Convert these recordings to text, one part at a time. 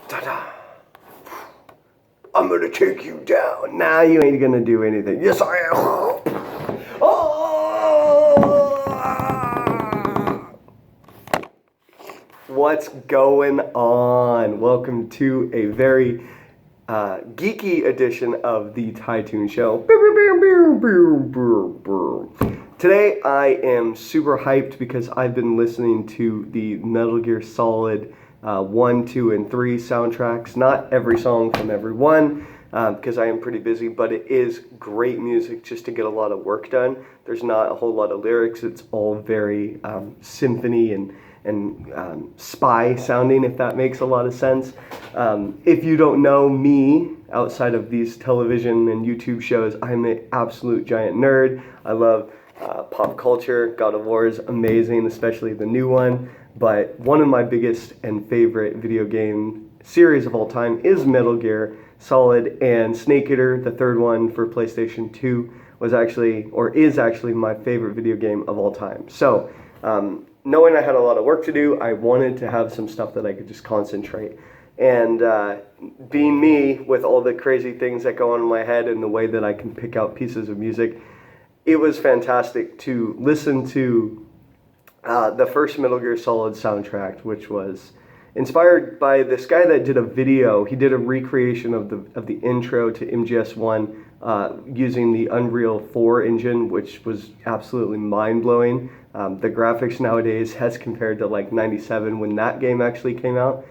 Ta-da. I'm gonna take you down. Nah, you ain't gonna do anything. Yes, I am. Oh! What's going on? Welcome to a very geeky edition of the Tunes Show. Today I am super hyped because I've been listening to the Metal Gear Solid 1, 2, and 3 soundtracks. Not every song from every one, because I am pretty busy, but it is great music just to get a lot of work done. There's not a whole lot of lyrics. It's all very symphony and spy sounding, if that makes a lot of sense. If you don't know me, outside of these television and YouTube shows, I'm an absolute giant nerd. I love pop culture. God of War is amazing, especially the new one. But one of my biggest and favorite video game series of all time is Metal Gear Solid, and Snake Eater, the third one for PlayStation 2, was actually, or is actually, my favorite video game of all time. So, knowing I had a lot of work to do, I wanted to have some stuff that I could just concentrate. And being me, with all the crazy things that go on in my head and the way that I can pick out pieces of music, it was fantastic to listen to the first Metal Gear Solid soundtrack, which was inspired by this guy that did a video. He did a recreation of the intro to MGS1 using the Unreal 4 engine, which was absolutely mind-blowing. The graphics nowadays, as compared to like 97 when that game actually came out,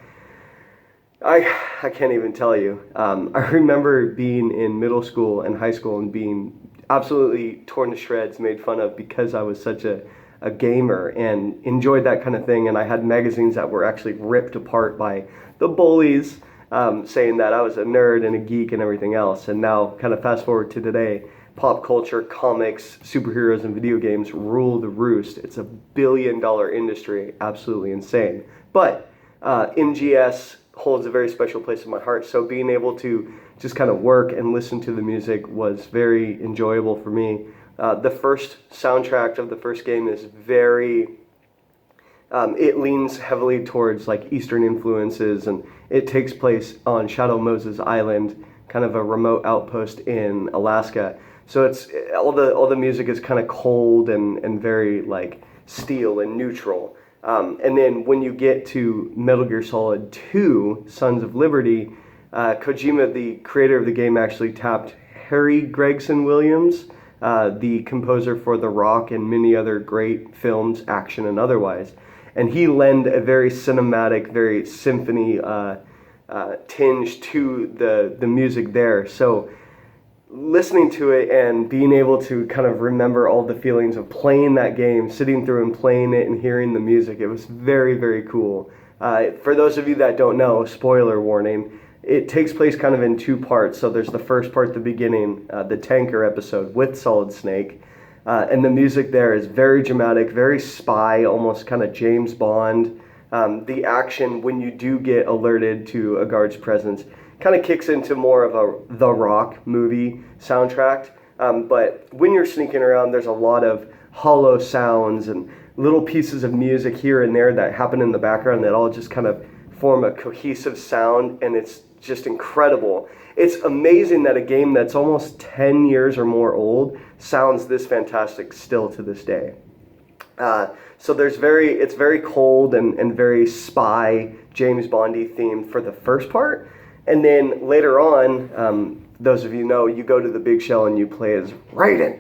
I can't even tell you. I remember being in middle school and high school and being absolutely torn to shreds, made fun of because I was such a gamer and enjoyed that kind of thing. And I had magazines that were actually ripped apart by the bullies, saying that I was a nerd and a geek and everything else. And now, kind of fast forward to today, pop culture, comics, superheroes, and video games rule the roost. It's a billion-dollar industry, absolutely insane. But MGS holds a very special place in my heart. So being able to just kind of work and listen to the music was very enjoyable for me. The first soundtrack of the first game is very, it leans heavily towards like Eastern influences, and it takes place on Shadow Moses Island, kind of a remote outpost in Alaska. So it's all the music is kind of cold and very like steel and neutral. And then when you get to Metal Gear Solid 2, Sons of Liberty, Kojima, the creator of the game, actually tapped Harry Gregson Williams, the composer for The Rock and many other great films, action and otherwise. And he lent a very cinematic, very symphony tinge to the music there. So listening to it and being able to kind of remember all the feelings of playing that game, sitting through and playing it and hearing the music, it was very, very cool. For those of you that don't know, spoiler warning, it takes place kind of in two parts. So there's the first part, the beginning, the tanker episode with Solid Snake. And the music there is very dramatic, very spy, almost kind of James Bond. The action, when you do get alerted to a guard's presence, kind of kicks into more of a The Rock movie soundtrack. But when you're sneaking around, there's a lot of hollow sounds and little pieces of music here and there that happen in the background that all just kind of form a cohesive sound, and it's just incredible. It's amazing that a game that's almost 10 years or more old sounds this fantastic still to this day. So it's very cold and very spy, James Bondy themed for the first part. And then later on, those of you know, you go to the big shell and you play as Raiden.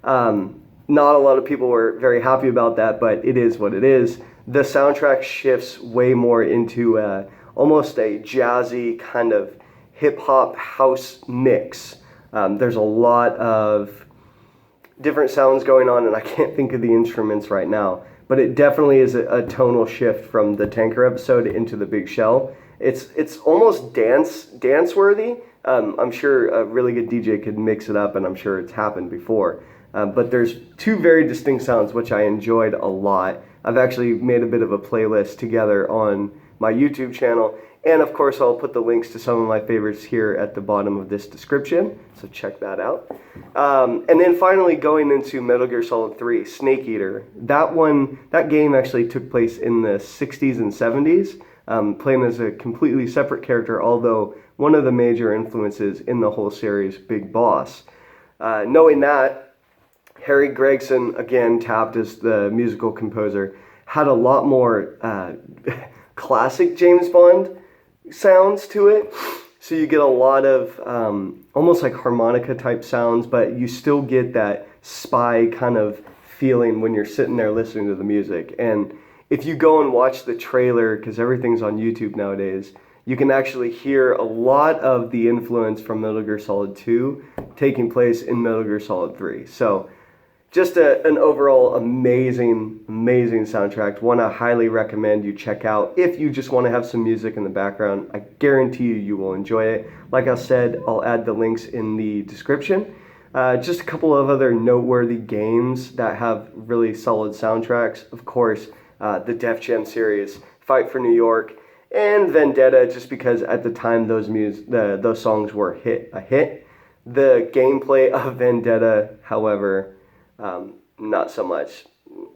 Not a lot of people were very happy about that, but it is what it is. The soundtrack shifts way more into almost a jazzy kind of hip-hop house mix. There's a lot of different sounds going on, and I can't think of the instruments right now, but it definitely is a tonal shift from the tanker episode into the big shell. It's almost dance-worthy. I'm sure a really good DJ could mix it up, and I'm sure it's happened before. But there's two very distinct sounds, which I enjoyed a lot. I've actually made a bit of a playlist together on my YouTube channel, and of course I'll put the links to some of my favorites here at the bottom of this description, so check that out. And then finally going into Metal Gear Solid 3, Snake Eater. That game actually took place in the 60s and 70s. playing as a completely separate character, although one of the major influences in the whole series, Big Boss. Knowing that, Harry Gregson, again tapped as the musical composer, had a lot more classic James Bond sounds to it. So you get a lot of almost like harmonica type sounds, but you still get that spy kind of feeling when you're sitting there listening to the music. And if you go and watch the trailer, because everything's on YouTube nowadays, you can actually hear a lot of the influence from Metal Gear Solid 2 taking place in Metal Gear Solid 3. So just an overall amazing soundtrack. One I highly recommend you check out if you just want to have some music in the background. I guarantee you will enjoy it. Like I said, I'll add the links in the description. Just a couple of other noteworthy games that have really solid soundtracks. Of course, the Def Jam series, Fight for New York, and Vendetta, just because at the time those songs were a hit. The gameplay of Vendetta, however, not so much.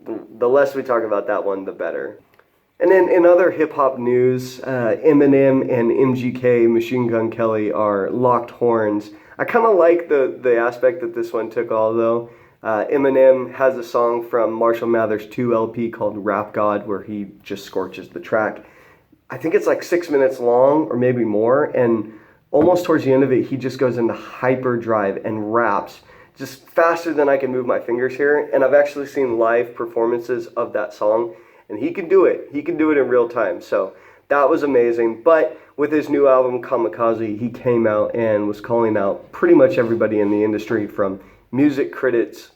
The less we talk about that one, the better. And then in other hip-hop news, Eminem and MGK, Machine Gun Kelly, are locked horns. I kind of like the aspect that this one took, although Eminem has a song from Marshall Mathers' 2 LP called Rap God, where he just scorches the track. I think it's like 6 minutes long or maybe more, and almost towards the end of it, he just goes into hyperdrive and raps just faster than I can move my fingers here. And I've actually seen live performances of that song, and he can do it. He can do it in real time. So that was amazing. But with his new album, Kamikaze, he came out and was calling out pretty much everybody in the industry, from music critics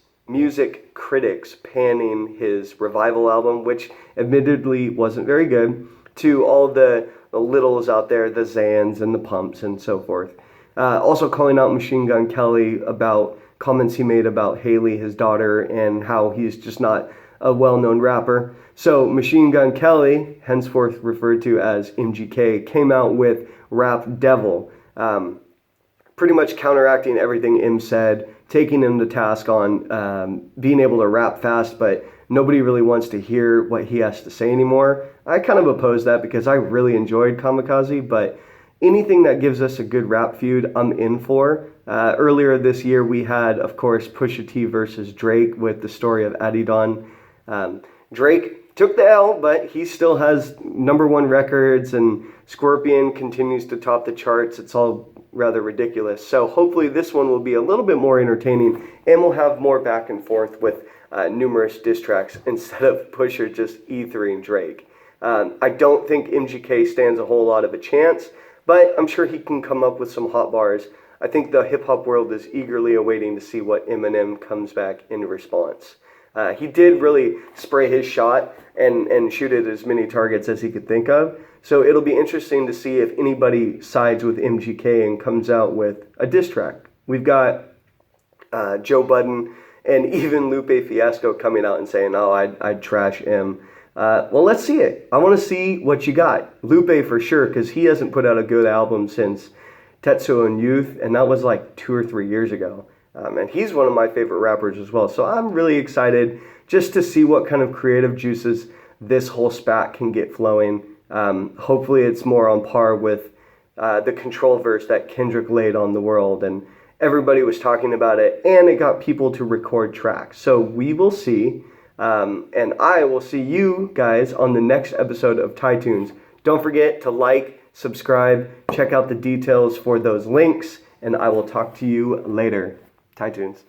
panning his Revival album, which admittedly wasn't very good, to all the littles out there, the Zans and the Pumps and so forth. Also calling out Machine Gun Kelly about comments he made about Haley, his daughter, and how he's just not a well-known rapper. So Machine Gun Kelly, henceforth referred to as MGK, came out with Rap Devil, pretty much counteracting everything M said, taking him to task on being able to rap fast, but nobody really wants to hear what he has to say anymore. I kind of oppose that because I really enjoyed Kamikaze, but anything that gives us a good rap feud, I'm in for. Earlier this year, we had, of course, Pusha T versus Drake with the story of Adidon. Drake took the L, but he still has #1 records, and Scorpion continues to top the charts. It's all rather ridiculous. So hopefully this one will be a little bit more entertaining, and we'll have more back and forth with numerous diss tracks instead of Pusha just E3 Drake. I don't think MGK stands a whole lot of a chance, but I'm sure he can come up with some hot bars. I think the hip-hop world is eagerly awaiting to see what Eminem comes back in response. He did really spray his shot and shoot at as many targets as he could think of. So it'll be interesting to see if anybody sides with MGK and comes out with a diss track. We've got Joe Budden and even Lupe Fiasco coming out and saying, oh, I'd trash M. Well, let's see it. I want to see what you got. Lupe for sure, because he hasn't put out a good album since Tetsuo and Youth, and that was like 2 or 3 years ago. And he's one of my favorite rappers as well. So I'm really excited just to see what kind of creative juices this whole spat can get flowing. Hopefully it's more on par with the Control verse that Kendrick laid on the world, and everybody was talking about it, and it got people to record tracks. So we will see. And I will see you guys on the next episode of Tunes. Don't forget to like, subscribe, check out the details for those links, and I will talk to you later. Tunes.